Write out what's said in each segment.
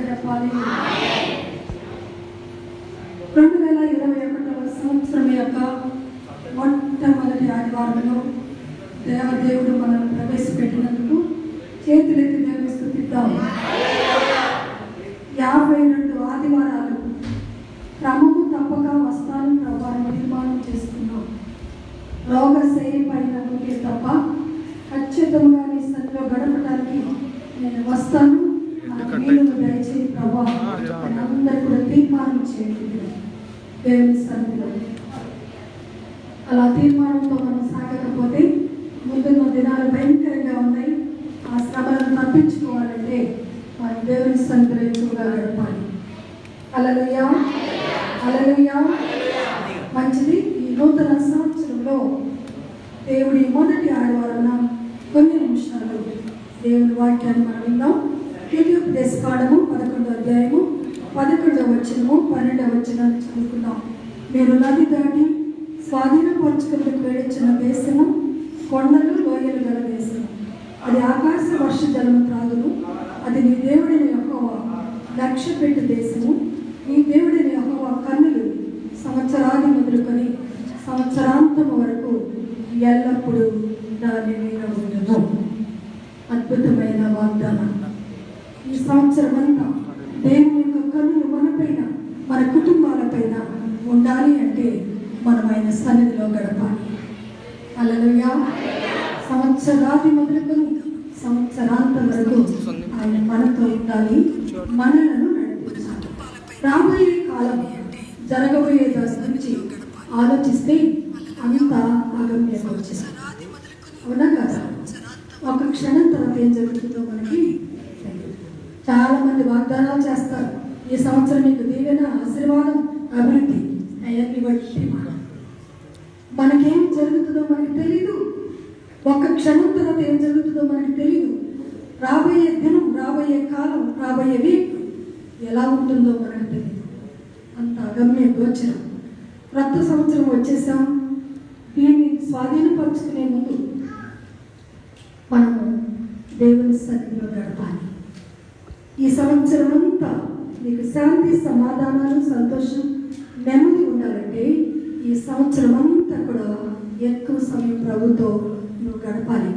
చెప్పాలి. 2021వ సంవత్సరం యొక్క మొట్టమొదటి ఆదివారంలో దేవదేవుడు మనల్ని ప్రవేశపెట్టినందుకు చేతులెత్తి దేవుని స్తుతిద్దాం. 52 ఆదివారాలు క్రమము తప్పక వస్తాను ప్రభావం తీర్మానం చేసుకున్నాం. రోగశైలి పైన ఉంటే తప్ప ఖచ్చితంగా నీ సన్నిధిలో గడపడానికి నేను వస్తాను, నీళ్ళు దయచేసి ప్రభావం అందరూ కూడా తీర్మానం చేయండి దేవుని సన్నిధిలో. అలా తీర్మానంతో మనం సాగకపోతే ముందున్న దినాలు భయంకరంగా ఉన్నాయి. ఆ శ్రమలను తప్పించుకోవాలంటే మనం దేవుని సన్నిధిలో ఎక్కువగా గడపాలి. హల్లెలూయా, హల్లెలూయా. మంచిది. ఈ నూతన సంవత్సరంలో దేవుడి మొదటి ఆదివారాన కొన్ని నిమిషాలు దేవుని వాక్యాన్ని మనం విందాం. ద్వితీయోపదేశకాండము 11వ అధ్యాయము 11వ వచనము 12వ వచనాన్ని చదువుకుందాం. మీరు నది దాటి స్వాధీనపరచుకులకు వేడిచ్చిన దేశము కొండలు లోయలు గల దేశము, అది ఆకాశ వర్ష జలము త్రాగును, అది నీ దేవుడైన యెహోవా లక్ష్యపెట్టు దేశము. నీ దేవుడైన యెహోవా కన్నులు సంవత్సరాది మొదలుకొని సంవత్సరాంతము వరకు ఎల్లప్పుడూ దాని మీద ఉండదు. అద్భుతమైన వాగ్దానం. ఈ సంవత్సరం అంతా దేవుని యొక్క కన్నులు మనపైన, మన కుటుంబాలపైన ఉండాలి అంటే మనం ఆయన సన్నిధిలో గడపాలి. హల్లెలూయా. సంవత్సరాది మొదలుకొని సంవత్సరాంతం వరకు ఆయన మనతో ఉండాలి, మనలను నడిపించాలి. రాబోయే కాలం జరగబోయే దాని గురించి ఆలోచిస్తే అంతా ఆగమ్యంగా వచ్చేసారు. అవునా కదా? ఒక క్షణం తర్వాత ఏం జరుగుతుందో మనకి చాలా మంది వాగ్దానాలు చేస్తారు. ఈ సంవత్సరం మీకు దీవెన, ఆశీర్వాదం, అభివృద్ధి అవన్నీ బట్టి మనకేం జరుగుతుందో మనకి తెలీదు. ఒక క్షణం తర్వాత ఏం జరుగుతుందో మనకి తెలీదు. రాబోయే దినం, రాబోయే కాలం, రాబోయే వీక్ ఎలా ఉంటుందో మనకు తెలీదు. అంత అగమ్య గోచరం. క్రొత్త సంవత్సరం వచ్చేసాం. దీన్ని స్వాధీనపరుచుకునే ముందు మనము దేవుని సన్నిధిలో గడపాలి. ఈ సంవత్సరం అంతా నీకు శాంతి, సమాధానాలు, సంతోషం, నెమ్మది ఉండాలంటే ఈ సంవత్సరం అంతా కూడా ఎక్కువ సమయం ప్రభుతో నువ్వు గడపాలి.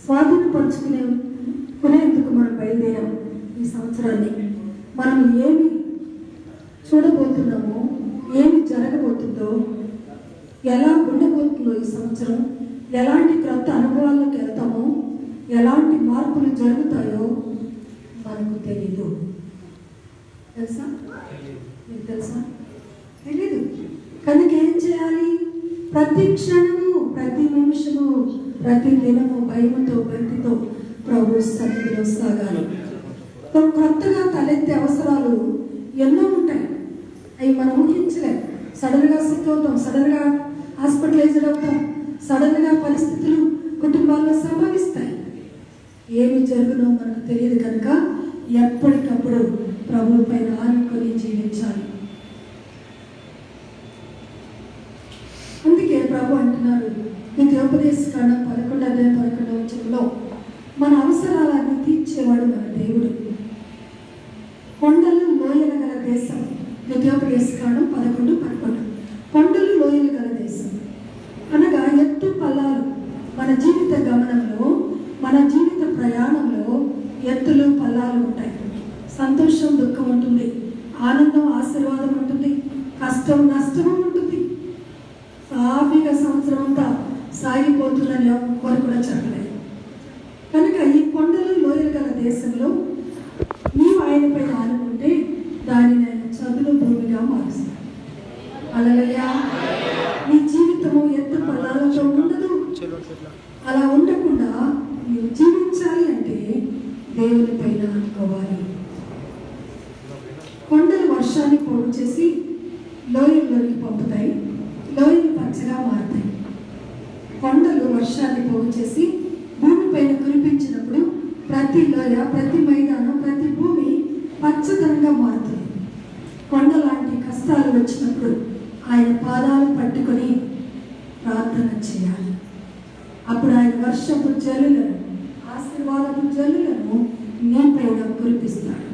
స్వాధీనపరుచుకునేందుకు మనం బయలుదేరాం. ఈ సంవత్సరాన్ని మనం ఏమి చూడబోతున్నామో, ఏమి జరగబోతుందో, ఎలా ఉండబోతుందో, ఈ సంవత్సరం ఎలాంటి క్రొత్త అనుభవాల్లోకి వెళ్తామో, ఎలాంటి మార్పులు జరుగుతాయో మనకు తెలీదు. తెలుసా? మీకు తెలుసా? తెలీదు. కనుక ఏం చేయాలి? ప్రతి క్షణము, ప్రతి నిమిషము, ప్రతి దినము భయముతో, భక్తితో ప్రభు సన్నిధిలో సాగాలి. కొత్తగా తలెత్తే అవసరాలు ఎన్నో ఉంటాయి. అవి మనం ఊహించలేం. సడన్గా సిక్ అవుతాం, సడన్గా హాస్పిటలైజ్డ్ అవుతాం, సడన్గా పరిస్థితులు కుటుంబాల్లో సంభవిస్తాయి. ఏమి జరుగునో మనకు తెలియదు. కనుక ఎప్పటికప్పుడు ప్రభు పైన ఆనుకొని జీవించాలి. అందుకే ప్రభు అంటున్నారు ద్వితీయోపదేశకాండం 11వ అధ్యాయం 11వ వచనంలో, మన అవసరాలన్నీ తీర్చేవాడు మన దేవుడు. కొండలు లోయల గల దేశం. ద్వితీయోపదేశకాండం 11:11. కొండలు లోయలు గల దేశం అనగా ఎత్తు పల్లాలు. మన జీవిత గమనంలో, మన జీవిత ప్రయాణంలో ఎత్తులు పల్లాలు ఉంటాయి. సంతోషం, దుఃఖం ఉంటుంది, ఆనందం, ఆశీర్వాదం ఉంటుంది, కష్టం, నష్టం ఉంటుంది. సాఫీగా సంవత్సరం అంతా సాగిపోతుందని ఎవరు కూడా చెప్పలేదు. కనుక ఈ కొండలు లోయలు గల దేశంలో నీవు ఆయనపై ఆనుకుంటే దానిని ఆయన చదును భూమిగా మారుస్తాడు. హల్లెలూయా. నీ జీవితము ఎత్తు పల్లాలతో ఉండదు. అలా ఉండకుండా నీవు జీవించాలి అంటే దేవుని పైన అనుకోవాలి. కొండలు వర్షాన్ని పోగు చేసి లోయల్లోకి పంపుతాయి, లోయలు పచ్చగా మారుతాయి. కొండలు వర్షాన్ని పోగు చేసి భూమిపైన కురిపించినప్పుడు ప్రతి లోయ, ప్రతి మైదానం, ప్రతి భూమి పచ్చదనంగా మారుతుంది. కొండ లాంటి కష్టాలు వచ్చినప్పుడు ఆయన పాదాలు పట్టుకొని ప్రార్థన చేయాలి. అప్పుడు ఆయన వర్షపు జల్లులను, ఆశీర్వాదపు జల్లులను నీ పైన కురిపిస్తాడు.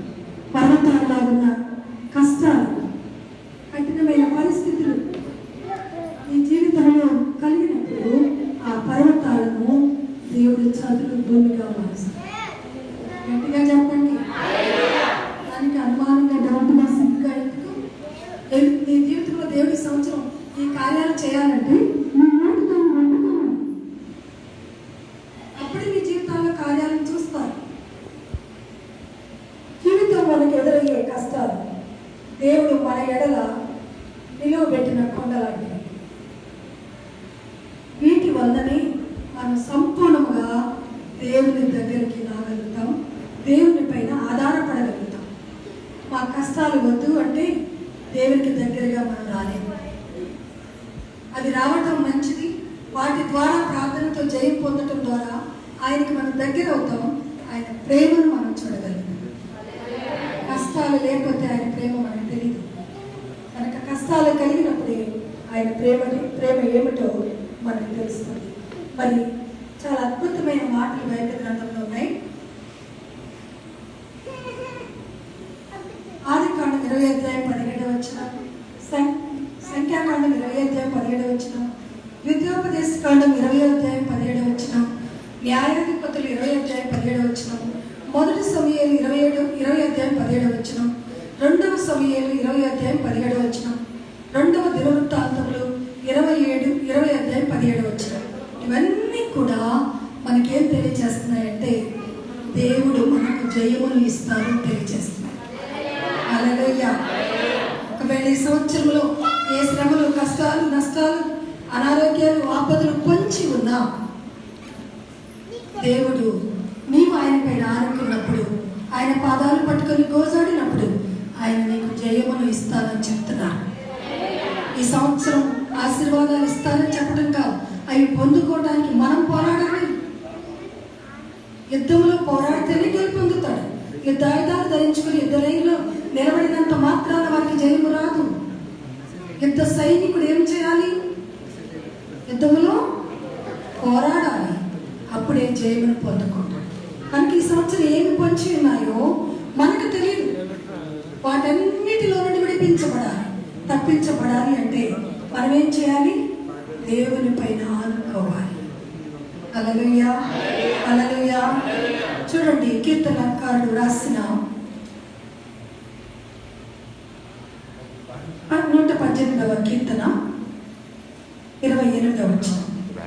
గట్టిగా చెప్పండి. దానికి అనుమానంగా డౌట్గా సిగ్గుగా ఎందుకు? నీ జీవితంలో దేవుడి సంవత్సరం ఈ కార్యాలు చేయాలంటే నీ నోటితో వండుకోవాలి. అప్పుడే మీ జీవితాల్లో కార్యాలను చూస్తారు. జీవితం మనకు ఎదురయ్యే కష్టాలు దేవుడు మన ఎడల నిలువబెట్టిన కొండలాంటివి. వీటి వల్లనే మనం సంపూర్ణంగా దేవుని దగ్గరికి రాగలుగుతాం, దేవుని పైన ఆధారపడగలుగుతాం. మా కష్టాలు వద్దు అంటే దేవునికి దగ్గరగా మనం రాలేము. అది రావటం మంచిది. వాటి ద్వారా ప్రార్థనతో జయం పొందటం ద్వారా ఆయనకి మనం దగ్గర అవుతాం. ఆయన ప్రేమను మనం చూడగలుగుతాం. కష్టాలు లేకపోతే ఆయన ప్రేమ మనకు తెలియదు. కనుక కష్టాలు కలిగినప్పుడే ఆయన ప్రేమ ఏమిటో మనకు తెలుస్తుంది. మరి చాలా అద్భుతమైన మాటలు బైబిల్ గ్రంథంలో ఉన్నాయి. ఆదికాండం 20:17 సంఖ్యాకాండం 20:17, ద్వితీయోపదేశకాండం 20:17, న్యాయాధిపతులు 20:17, మొదటి సమూయేలు 20:17, రెండవ సమూయేలు 20:17, రెండవ దినవృత్తాంతములు 20:17. ఇవన్నీ కూడా మనకేం తెలియజేస్తున్నాయంటే దేవుడు మనకు జయమును ఇస్తారని తెలియజేస్తున్నాయి. హల్లెలూయా. ఒకవేళ ఈ సంవత్సరంలో ఏ శ్రమలు, కష్టాలు, నష్టాలు, అనారోగ్యాలు, ఆపదలు పొంచి ఉన్నా దేవుడు నీవు ఆయన పైన ఆనుకున్నప్పుడు, ఆయన పాదాలు పట్టుకొని గోజాడినప్పుడు ఆయన నీకు జయమును ఇస్తానని చెప్తున్నారు. ఈ సంవత్సరం ఆశీర్వాదాలు ఇస్తానని చెప్పడం కాదు, అవి పొందుకోవడానికి మనం పోరాడాలి. యుద్ధంలో పోరాడితేనే గెలుపొందుతాడు. యుద్ధాయుధాలు ధరించుకుని యుద్ధ లైన్లో నిలబడినంత మాత్రాన వారికి జయము రాదు. యుద్ధ సైనికుడు ఏం చేయాలి? యుద్ధంలో పోరాడాలి. అప్పుడే జయమును పొందుకుంటాడు. కనుక ఈ సంవత్సరం ఏమి పొంచి ఉన్నాయో మనకు తెలియదు. వాటన్నిటిలో నుండి విడిపించబడాలి, తప్పించబడాలి అంటే మనం ఏం చేయాలి? దేవుని పైన ఆనుకోవాలి. హల్లెలూయా, హల్లెలూయా. చూడండి, కీర్తనకారుడు రాసిన 118వ కీర్తన 28.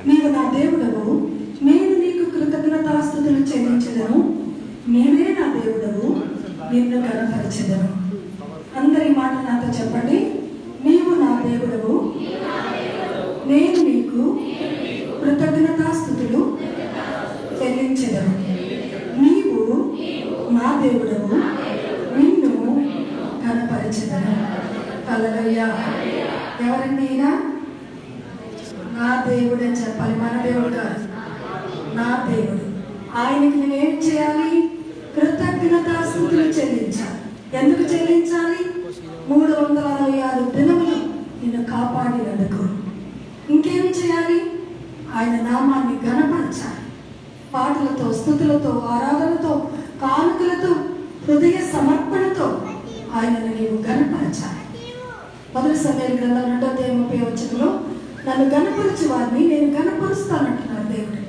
నీవు నా దేవుడవు, నేను నీకు కృతజ్ఞతాస్తుతులు చెల్లించెదను. నీవే నా దేవుడవు, నిన్ను ఘనపరచెదను. అందరి మాట నాతో చెప్పండి. నీవు నా దేవుడవు, నేను నీకు కృతజ్ఞతాస్తుతులు చెల్లించెదను. నీవు నా దేవుడవు, నిన్ను ఘనపరచెదను. హల్లెలూయా. ఎవరండి? నా దేవుడు అని చెప్పాలి. మన దేవుడు కాదు, నా దేవుడు. ఆయనకి నువ్వేం చేయాలి? కృతజ్ఞతాస్తుతులు చెల్లించాలి. ఎందుకు చెల్లించాలి? 366 దినములు నిన్ను కాపాడినందుకు. ఇంకేం చేయాలి? ఆయన నామాన్ని ఘనపరచాలి. పాటలతో, స్తుతులతో, ఆరాధనతో, కానుకలతో, హృదయ సమర్పణతో ఆయనను నీవు ఘనపరచాలి. మొదటి సమూయేలు గ్రంథం 2:30 నన్ను ఘనపరిచి వారిని నేను ఘనపరుస్తానంటున్నారు దేవుడు.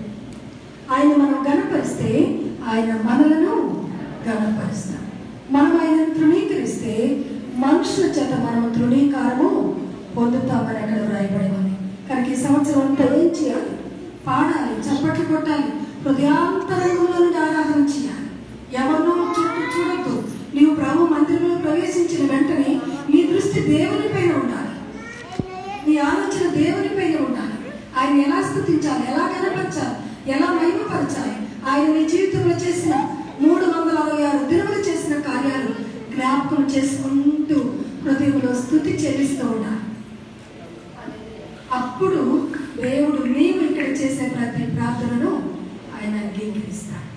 ఆయన మనం ఘనపరిస్తే ఆయన మనలను ఘనపరుస్తాడు. మనం ఆయనను తృణీకరిస్తే మనుషుల చేత మనం తృణీకారము పొందుతామని అక్కడ వ్రాయబడి ఉంది. కనుక ఈ సంవత్సరం అంతా ఏం చేయాలి? పాడాలి, చప్పట్లు కొట్టాలి, హృదయాంతరంగంలో నుండి ఆరాధన చేయాలి. ఎవరినో చుట్టూ చూడద్దు. నీవు ప్రభు మందిరంలో ప్రవేశించిన వెంటనే నీ దృష్టి దేవుని పైన ఉండాలి, నీ ఆలోచన దేవుని పైన ఉండాలి. ఆయన ఎలా స్తుతించాలి, ఎలా కనపరచాలి, ఎలా మహిమపరచాలి, ఆయన నీ జీవితంలో చేసిన 366 దినములు చేసిన కార్యాలు జ్ఞాపకం చేసుకుంటూ హృదయంలో స్తుతి చెల్లిస్తూ ఉండాలి. అప్పుడు దేవుడు నీవు ఇక్కడ చేసే ప్రతి ప్రార్థనను ఆయన అంగీకరిస్తాడు.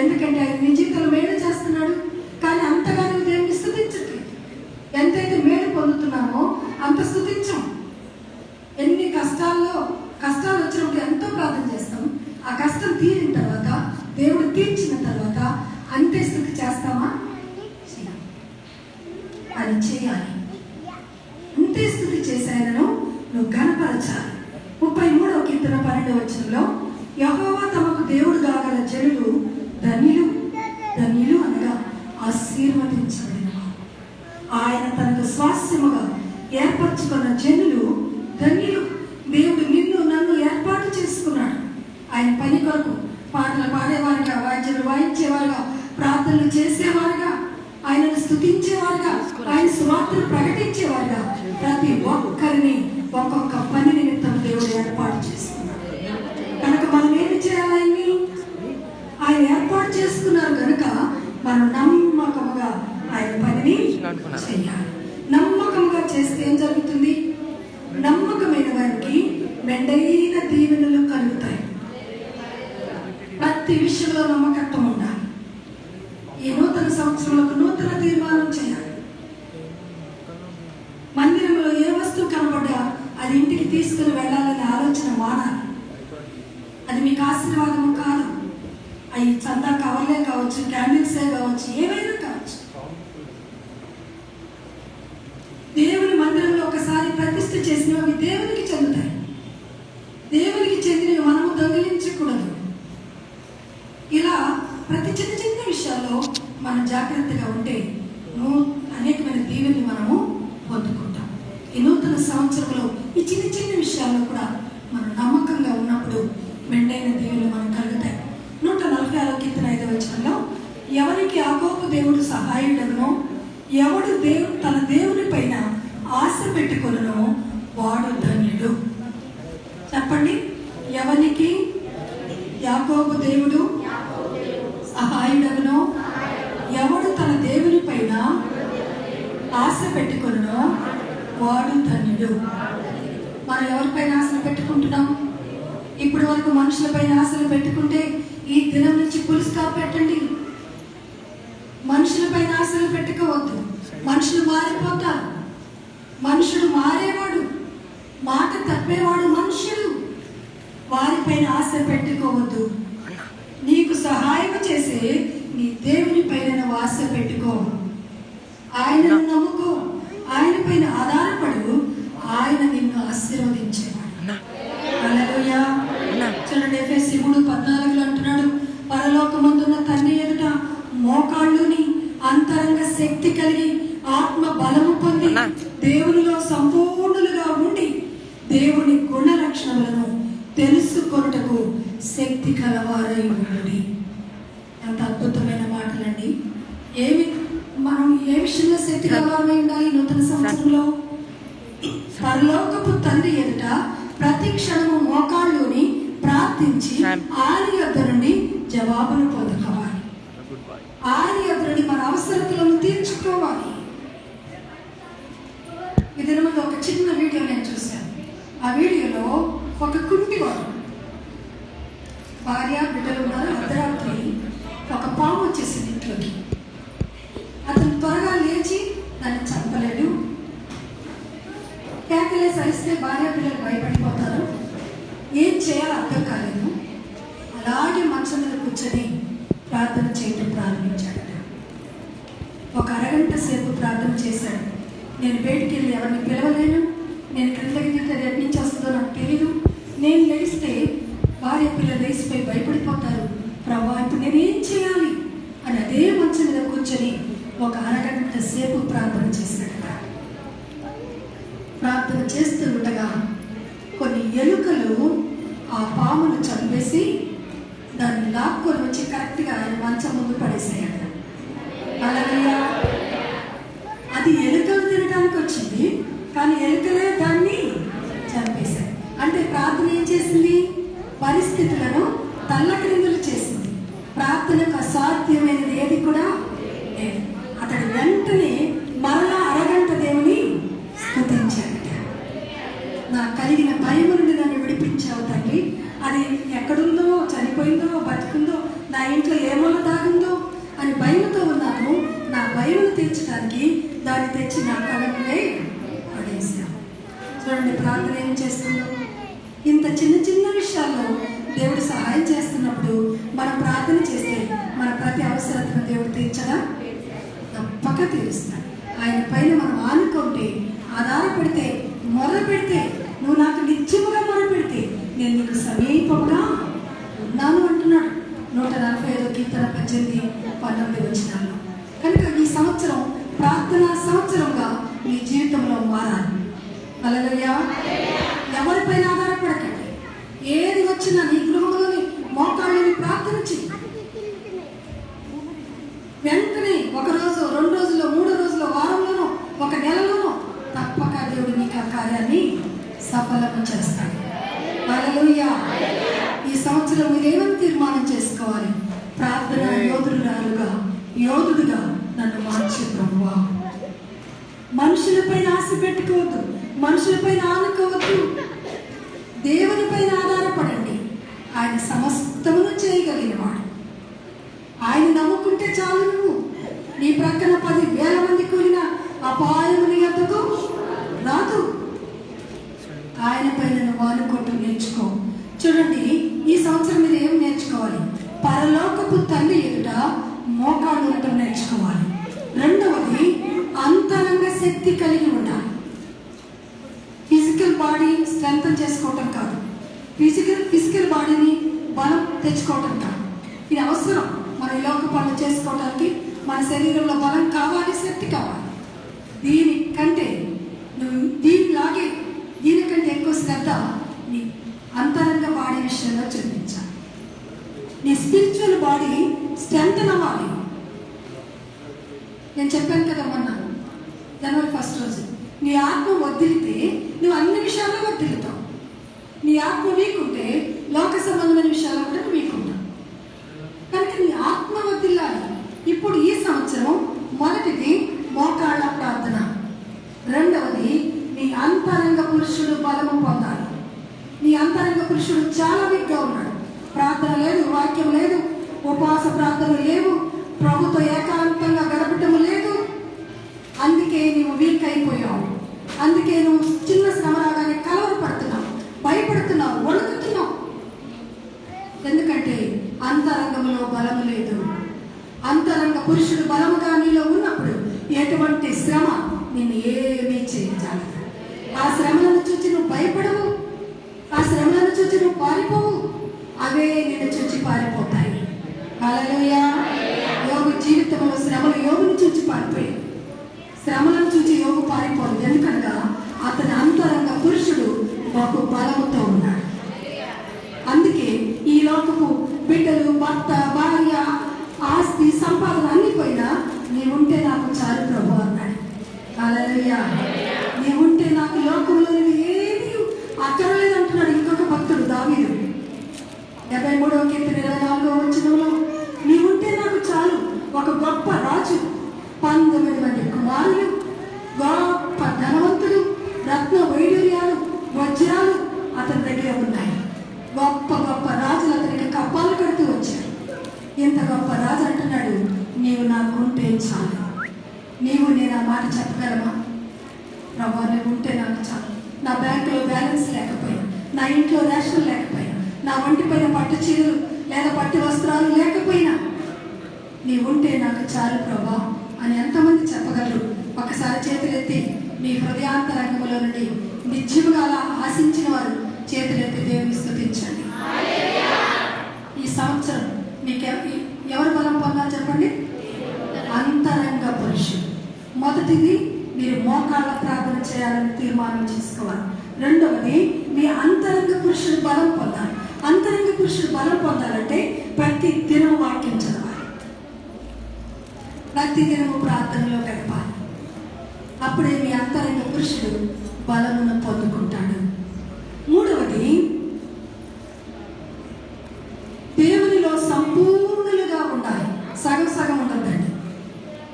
ఎందుకంటే ఆయన నీ జీవితంలో మేలు చేస్తున్నాడు. కానీ అంతగా నువ్వు దేవుని స్తుతించట్లేదు. ఎంతైతే మేలు పొందుతున్నామో అంత స్తుతించాం. ఎన్ని కష్టాలు వచ్చినప్పుడు ఎంతో ప్రార్థన చేస్తాం. ఆ కష్టం తీరిన తర్వాత, దేవుడు తీర్చిన తర్వాత అంతే స్థుతి చేస్తామా? అది చేయాలి. అంతే స్థుతి చేశాయనను నువ్వు ఘనపరచాలి. 33వ కీర్తన 12వ వచనంలో యెహోవా తమకు దేవుడు కాగల జనులు ఏర్పరచుకున్న జనులు ధన్యులు. దేవుడు నిన్ను నన్ను ఏర్పాటు చేసుకున్నాడు ఆయన పని కొరకు. పాటలు పాడేవారుగా, వాద్యాలు వాయించేవారుగా, ప్రార్థనలు చేసేవారుగా, ఆయనను స్తుతించేవారుగా, ఆయన సువార్తను ప్రకటించేవారుగా ప్రతి ఒక్కరిని ఒక్కొక్క పని నిమిత్తం దేవుడు ఏర్పాటు చేసుకున్నాడు. కనుక మనం ఏమి చేయాలని ఆయన ఏర్పాటు చేసుకున్నారు కనుక మనం నమ్మకముగా ఆయన పనిని చేయాలి. నమ్మకంగా చేస్తే ఏం జరుగుతుంది? నమ్మకమైన వారికి మెండైన దీవెనలు కలుగుతాయి. ప్రతి విషయంలో నమ్మకత్వం ఉండాలి. ఈ నూతన సంవత్సరంలో నూతన తీర్మానం చేయాలి. మందిరంలో ఏ వస్తువు కనబడ్డా అది ఇంటికి తీసుకుని వెళ్ళాలనే ఆలోచన మానాలి. అది మీకు ఆశీర్వాదము కాదు. అవి చందా కవర్లే కావచ్చు, క్యాండిల్సే కావచ్చు, ఏవైనా కావచ్చు. దేవుని మందిరంలో ఒకసారి ప్రతిష్ఠ చేసినవి దేవునికి చెందుతాయి. దేవునికి చెందినవి మనము దొంగిలించకూడదు. ఇలా ప్రతి చిన్న చిన్న విషయాల్లో మనం జాగ్రత్తగా ఉంటే అనేకమైన దీవెనలు మనము పొందుకుంటాం. ఈ నూతన సంవత్సరంలో ఈ చిన్న చిన్న విషయాల్లో కూడా మనం నమ్మకంగా ఉన్నప్పుడు మెండైన దీవెనలు మనకు కలుగుతాయి. 146 కీర్తన 5వ వచనంలో ఎవరికి యాకోబు దేవుడు సహాయుడనో, ఎవడు తన దేవుని పైన ఆశ పెట్టుకొనునో వాడు ధన్యుడు. చెప్పండి, ఎవరికి యాకోబు దేవుడు సహాయుడనో, ఎవడు తన దేవుని పైన ఆశ పెట్టుకొనునో వాడు ధన్యుడు. మనం ఎవరిపైన ఆశలు పెట్టుకుంటున్నాం? ఇప్పటి వరకు మనుషులపైన ఆశలు పెట్టుకుంటే ఈ దినం నుంచి పులుసుగా పెట్టండి. మనుషులపైన ఆశలు పెట్టుకోవద్దు. మనుషులు మారిపోతారు. మనుషుడు మారేవాడు, మాట తప్పేవాడు మనుషుడు. వారిపైన ఆశ పెట్టుకోవద్దు. నీకు సహాయం చేసే నీ దేవుని పైన ఆశ పెట్టుకో. ఆయనను నమ్ముకో, ఆయన పైన ఆధారపడు. ఆయన నిన్ను ఆశీర్వదించేవాడు. హల్లెలూయా. చూడండి, ఎఫెసీ 3:14 అంటున్నాడు, పరలోకమందున్న తండ్రి ఎదుట మోకాళ్ళుని అంతరంగ శక్తి కలిగి ఆత్మ బలము పొంది దేవునిలో సంపూర్ణులుగా ఉండి దేవుని గుణ లక్షణములను తెలుసుకొనుటకు శక్తి కలవారై ఉండండి. ఎంత అద్భుతమైన మాటలండి. మనం ఏ విషయంలో శక్తి కలవారై ఉండాలి? నూతన సంవత్సరంలో పరలోకపు తండ్రి ఎదుట ప్రతి క్షణము మోకాళ్ళుని ప్రార్థించి ఆయన యొద్ద నుండి జవాబును పొందుకోవాలి. ఆయన యొద్ద నుండి మన అవసరతలను తీర్చుకోవాలి. ఈ దినముందు ఒక చిన్న వీడియో నేను చూశాను. ఆ వీడియోలో ఒక కుంటివాడు, భార్య బిడ్డలు ఉన్నారు. అర్ధరాత్రి ఒక పాము వచ్చేసింది ఇంట్లోకి. అతను త్వరగా లేచి దాన్ని చంపలేడు. కేకలే సరిస్తే భార్య పిల్లలు భయపడిపోతారు. ఏం చేయాలో అర్థం కాలేదు. అలాగే మంచం మీద కూర్చొని ప్రార్థన చేయడం ప్రారంభించాడు. ఒక అరగంట సేపు ప్రార్థన చేశాడు. నేను బయటికి వెళ్ళి ఎవరిని పిలవలేను, నేను క్రిందకి దిగితే ఎక్కడి నుంచి వస్తుందో నాకు తెలియదు, నేను లేస్తే భార్య పిల్లలు లేచిపోయి భయపడిపోతారు, ప్రభా ఇప్పుడు నేనేం చేయాలి అని అదే మంచం మీద కూర్చొని ఒక అరగంట సేపు ప్రార్థన చేశాడు. ప్రార్థన చేస్తూ ఉండగా కొన్ని ఎలుకలు ఆ పామును చంపేసి దాన్ని లాక్కొని వచ్చి కరెక్ట్గా ఆయన మంచం ముందు పడేసాడు. అలాగే అది ఎలుకలు తినడానికి వచ్చింది, కానీ ఎలుకలే దాన్ని చంపేశాయి. అంటే ప్రార్థన ఏం చేసింది? పరిస్థితులను తల్లక్రిందులు చేసింది. ప్రార్థనకు అసాధ్యమైనది ఏది కూడా లేదు. అతడు వెంటనే మరలా అరగంట దేవుని స్తుతించాడు. నా కలిగిన భయం నుండి నన్ను విడిపించావు తండ్రి. అది ఎక్కడుందో, చనిపోయిందో, బతుకుందో, నా ఇంట్లో ఏమో దాగుందో అని భయంతో ఉన్నాను. నా భయం తీర్చడానికి దాన్ని తెచ్చి నా కళ్ళనే పడేసాను. చూడండి, ప్రార్థన ఏం చేస్తుందో. ఇంత చిన్న చిన్న విషయాల్లో దేవుడు సహాయం చేస్తున్నప్పుడు మనం ప్రార్థన చేస్తే మన ప్రతి అవసరతను దేవుడు తీర్చగా తప్పక తీరుస్తాడు. ఆయన పైన మనం ఆనుకుంటే, ఆధారపడితే, మొర పెడితే, నువ్వు నాకు నిత్యముగా మొర పెడితే నేను నీకు సమీపంగా ఉన్నాను అంటున్నాడు. 145 కీర్తన 18-19 వచనాల్లో. కనుక ఈ సంవత్సరం ప్రార్థనా సంవత్సరంగా నీ జీవితంలో మారాలి. హల్లెలూయా. ఎవరిపైన ఆధారపడకండి. ఏది వచ్చినా నీ గృహంలోని మోకాళ్ళని ప్రార్థన చెయ్యి. వెంటనే 1 రోజు, 2 రోజుల్లో, 3 రోజుల్లో, వారంలోనో, 1 నెలలోనో తప్పక దేవుడు నీకు ఆ కార్యాన్ని సఫలం చేస్తాడు. హల్లెలూయా. ఈ సంవత్సరం మీరేమని తీర్మానం చేసుకోవాలి? ప్రార్థన యోధుడుగా నన్ను మార్చే ప్రభువా. మనుషులపైన ఆశ పెట్టుకోవద్దు, మనుషులపైన ఆనుకోవద్దు, దేవునిపైన ఆధారపడండి. ఆయన సమస్తమును చేయగలిగినవాడు. ఆయన నమ్ముకుంటే చాలు. నువ్వు నీ ప్రక్కన 10,000 మంది కూలిన అపాయము నీ యొద్దకు రాదు. ఆయన పైన నువ్వు ఆనుకోవటం నేర్చుకో. చూడండి, ఈ సంవత్సరం మీరు ఏం నేర్చుకోవాలి? పరలోకపు తండ్రి ఎదుట మోకాళ్ళు ఉండటం నేర్చుకోవాలి. రెండవది, అంతరంగ శక్తి కలిగి ఉండాలి. ఫిజికల్ బాడీ స్ట్రెంథన్ చేసుకోవటం కాదు, ఫిజికల్ బాడీని బలం తెచ్చుకోవటం కాదు. ఇది అవసరం. మన ఈ లోక పనులు చేసుకోవడానికి మన శరీరంలో బలం కావాలి, శక్తి కావాలి. దీనికంటే నువ్వు దీనికంటే ఎక్కువ శ్రద్ధ నీ అంతరంగ బాడీ విషయంలో చూపించాలి. నీ స్పిరిచువల్ బాడీ స్ట్రెంథన్ అవ్వాలి. నేను చెప్పాను కదా మొన్న జనవరి 1 రోజు, నీ ఆత్మ వదిలితే నువ్వు అన్ని విషయాల్లో వదిలుతావు. నీ ఆత్మ వీకుంటే లోక సంబంధమైన విషయాల్లో కూడా నువ్వు వీకుంటావు. కనుక నీ ఆత్మ వదిలాలి. ఇప్పుడు ఈ సంవత్సరం మొదటిది మోకాళ్ళ ప్రార్థన, రెండవది నీ అంతరంగ పురుషుడు బలము పొందాలి. నీ అంతరంగ పురుషుడు చాలా వీక్గా ఉన్నాడు. ప్రార్థన లేదు, వాక్యం లేదు, ఉపవాస ప్రార్థనలు లేవు, ప్రభుతో ఏకాంతంగా గడపటం లేదు. అందుకే నువ్వు వీక్ అయిపోయావు. అందుకే నువ్వు చిన్న శ్రమ రాగానే కలవరపడుతున్నావు, భయపడుతున్నావు, వణుకుతున్నావు. ఎందుకంటే అంతరంగంలో బలము లేదు. అంతరంగ పురుషుడు బలముగా నీలో ఉన్నప్పుడు ఎటువంటి శ్రమ నిన్ను ఏమీ చేయించాలి. ఆ శ్రమలను చూచి నువ్వు భయపడవు, ఆ శ్రమలను చూచి నువ్వు పారిపోవు, అవే నిన్ను చూచి పారిపోతాయి. హల్లెలూయా. యోగు జీవితంలో శ్రమలు యోగుని చూచి పారిపోయాయి. శ్రమలను చూచి యోగు పారిపోలేదు. ఎందుకనగా అతని అంతరంగ పురుషుడు బహు బలముతో ఉన్నాడు. అందుకే ఈ లోకపు బిడ్డలు, భర్త, భార్య, ఆస్తి, సంపాదన అన్ని పోయినా నీవుంటే నాకు చాలు ప్రభు అన్నాడు. హల్లెలూయా. నీవుంటే నాకు లోకంలో ఏది అక్కర్లేదు అంటున్నాడు ఇంకొక భక్తుడు దావీదు. 73వ కీర్తన 24వ వచనంలో నీవుంటే నాకు చాలు. ఒక గొప్ప రాజు, 19 మంది కుమారులు, గొప్ప ధనవంతులు, రత్న వైడూర్యాలు, వజ్రాలు అతని దగ్గర ఉన్నాయి. గొప్ప గొప్ప రాజులు అతనికి కప్పాలు కడుతూ వచ్చారు. ఇంత గొప్ప రాజు అంటున్నాడు, నీవు నాకు ఉంటే చాలు. నీవు నేను ఆ మాట చెప్పగలమా? ప్రభు, నువ్వు ఉంటే నాకు చాలు. నా బ్యాంకులో బ్యాలెన్స్ లేకపోయినా, నా ఇంట్లో రేషన్ లేకపోయినా, నా ఒంటి పైన పట్టు చీరలు లేదా పట్టు వస్త్రాలు లేకపోయినా నీవు ఉంటే నాకు చాలు ప్రభా అని ఎంతమంది చెప్పగలరు? ఒకసారి చేతులెత్తి మీ హృదయాంతరంగంలో నుండి నిత్యముగా అలా ఆశించిన వారు చేతులెత్తి దేవుని స్తుతించండి. ఈ సంవత్సరం మీకు ఎవరు బలం పొందాలి చెప్పండి? అంతరంగ పురుషుడు. మొదటిది మీరు మోకాళ్ళ ప్రార్థన చేయాలని తీర్మానం చేసుకోవాలి. రెండవది మీ అంతరంగ పురుషుడు బలం పొందాలి. అంతరంగ పురుషుడు బలం పొందాలంటే ప్రతి దినం వాక్యం చదవాలి, ప్రతి దినము ప్రార్థనలో గడపాలి. అప్పుడే మీ అంతరంగ పురుషుడు బలమును పొందుకుంటాడు. మూడవది, దేవునిలో సంపూర్ణులుగా ఉండాలి. సగం సగం ఉండద్దండి.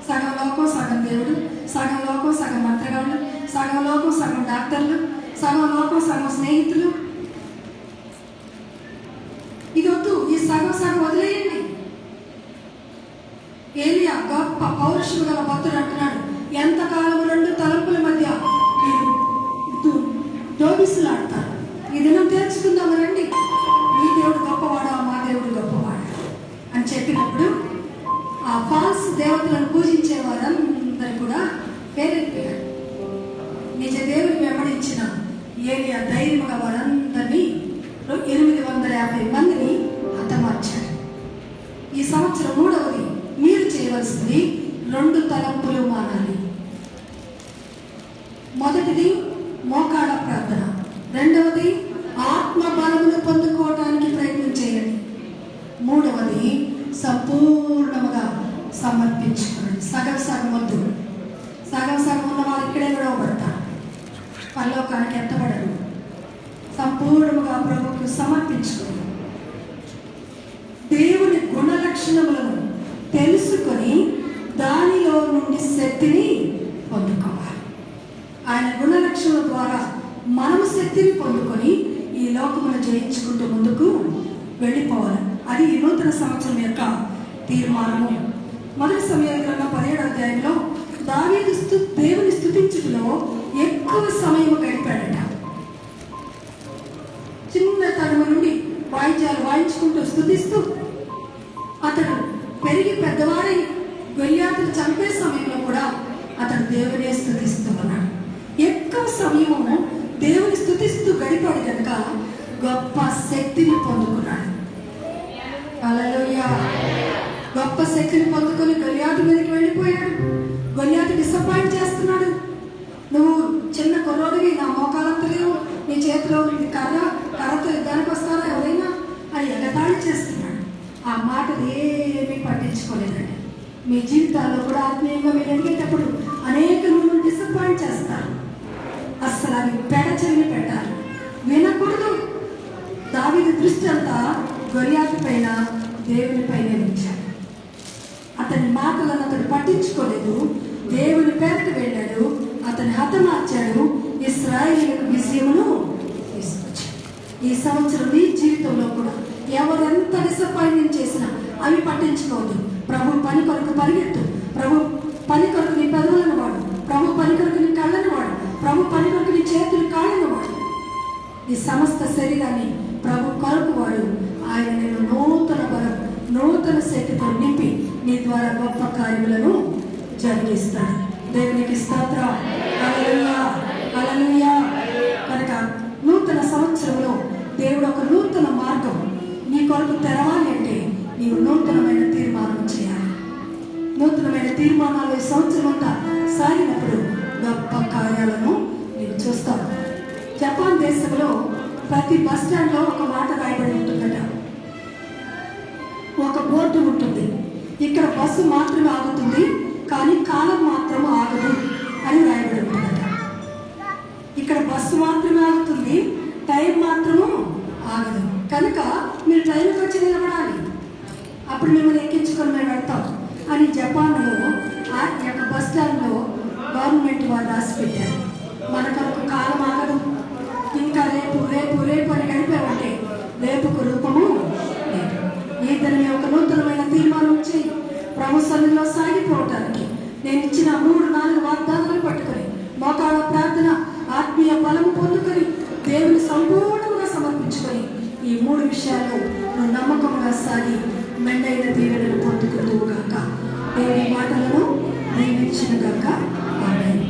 సగం లోకం సగం దేవుడు, సగం లోకం సగం మంత్రగాళ్ళు, సగం లోకం సగం డాక్టర్లు, సగం లోకం సగం స్నేహితులు. ఇది వద్దు. ఈ సగం సగం వదిలేయండి. ఏలియా గొప్ప పౌరుషుడు గల భక్తుడు అంటున్నాడు, ఎంతకాలం 2 తలంపుల మధ్య జోబిసులాడతారు. ఈ దినం తెరుచుకుందాం రండి. ఈ దేవుడు గొప్పవాడా, మా దేవుడు గొప్పవాడా అని చెప్పినప్పుడు ఆ ఫాల్స్ దేవతలను పూజించే వారందరూ కూడా పేరెత్తారు. నిజ దేవుని వెంబడించిన ఏలియా ధైర్యంగా వారందరినీ 850 మందిని హతమార్చాడు. ఈ సంవత్సరం మూడవది మీరు చేయవలసింది 2 తలంపులు మానాలి. మొదటిది మోకాళ్ళ ప్రార్థన. రెండవది ఆత్మ బలమును పొందుకోవడానికి ప్రయత్నం చేయండి. మూడవది సంపూర్ణముగా సమర్పించుకోండి. సగం సగం వద్దు. సగం సగం ఉన్న వారు ఇక్కడే విడవబడతారు, పరలోకానికి ఎత్తబడరు. సంపూర్ణముగా ప్రభువుకు సమర్పించుకోండి. దేవుని గుణ లక్షణములను తెలుసుకొని దానిలో నుండి శక్తిని పొందుకోవాలి. ఆయన గుణ లక్షణాల ద్వారా మనము శక్తిని పొందుకొని ఈ లోకమును జయించుకుంటూ ముందుకు వెళ్ళిపోవాలి. అది ఈ నూతన సంవత్సరం యొక్క తీర్మానము. మొదటి సమయాల గ్రంథం 17వ అధ్యాయంలో దావీదు దేవుని స్తుతించుటలో ఎక్కువ సమయం గడిపాడట. చిన్న తడుము నుండి వాయిద్యాలు వాయించుకుంటూ స్తుతిస్తూ అతడు పెరిగి పెద్దవాడై గొల్యాతును చంపే సమయంలో కూడా అతడు దేవునే స్తుతిస్తూ ఉన్నాడు. ఎక్కువ సమయము దేవుని స్తుతిస్తూ గడిపాడు కనుక గొప్ప శక్తిని పొందుకున్నాడు. హల్లెలూయా. గొప్ప శక్తిని పొందుకొని గొల్యాతు మీదకి వెళ్ళిపోయాడు. గొల్యాతు డిసప్పాయింట్ చేస్తున్నాడు. నువ్వు చిన్న కుర్రోడివి, నా మోకాలంతా లేవు, నీ చేతిలో కర్రతో యుద్ధానికి వస్తారా ఎవరైనా అని ఎగతాళి చేస్తున్నాడు. ఆ మాటలు ఏమీ పట్టించుకోలేదండి. మీ జీవితాల్లో కూడా ఆత్మీయంగా మీరు ఎదిగేటప్పుడు అనేక మంది డిసప్పాయింట్ చేస్తారు. అస్సలు అవి పెడచెవిని పెట్టాలి, వినకూడదు. దావీదు దృష్టి అంతా గొల్యాతు పైన, దేవుని పైన ఉంచాడు. అతని మాటలను అతడు పట్టించుకోలేదు. దేవుని పేరుకు వెళ్ళాడు, అతని హతమార్చాడు, ఇశ్రాయేలుకు విజయమును తీసుకొచ్చాడు. ఈ సంవత్సరం నీ జీవితంలో కూడా ఎవరెంత డిసప్పాయింట్మెంట్ చేసినా అవి పట్టించుకోవద్దు. ప్రభు పని కొరకు పరిగెత్తు. ప్రభు పని కొరకు నీ పెదవులను వాడు. ప్రభు పని కొరకు నీ కళ్ళను వాడు. ప్రభు పని కొరకు నీ చేతులు కాళ్ళను వాడు. ఈ సమస్త శరీరాన్ని ప్రభు కొరకు వాడు. ఆయన నేను నూతన బలం, నూతన శక్తితో నింపి నీ ద్వారా గొప్ప కార్యములను జరిగిస్తాడు. దేవునికి స్తోత్రం. హల్లెలూయా, హల్లెలూయా. కనుక నూతన సంవత్సరంలో దేవుడు ఒక నూతన మార్గం నీ కొరకు తెరవాలి అంటే నీవు నూతనమైన తీర్మానం చేయాలి. నూతనమైన తీర్మానాలు ఈ సంవత్సరం అంతా సాగినప్పుడు గొప్ప కార్యాలను నేను చూస్తాను. జపాన్ దేశంలో ప్రతి బస్ స్టాండ్లో ఒక మాట రాయబడి ఉంటుందట. ఒక బోర్డు ఉంటుంది, ఇక్కడ బస్సు మాత్రమే ఆగుతుంది కానీ కాలం మాత్రం ఆగదు అని రాయబడి ఉంటుందట. ఇక్కడ బస్సు మాత్రమే ఆగుతుంది, టైం మాత్రము ఆగదు. కనుక మీరు టైంకి వచ్చి నిలబడాలి, అప్పుడు మిమ్మల్ని ఎక్కించుకొని మేము వెళ్తాం అని జపాన్లో ఆ యొక్క బస్ స్టాండ్లో గవర్నమెంట్ వారు రాసి పెట్టారు. మన కొరకు కాలం ఆగదు, ఇంకా రేపు రేపు రేపు అని గడిపామంటే రేపుకు రూపము లేదు. ఈ దినమే ఒక నూతనమైన తీర్మానం చేయి. ప్రభు సన్నిధిలో సాగిపోవటానికి నేను ఇచ్చిన 3-4 వాగ్దానాలు పట్టుకొని మోకాళ్ళ ప్రార్థన, ఆత్మీయ బలము పొందుకొని దేవుని సంపూర్ణంగా సమర్పించుకొని ఈ 3 విషయాల్లో నువ్వు నమ్మకంగా సాగి మెండైన దీవెనలు పొందుకుందువు గాక. దేవుని మాటలను దీవించిన గాక. ఆమేన్.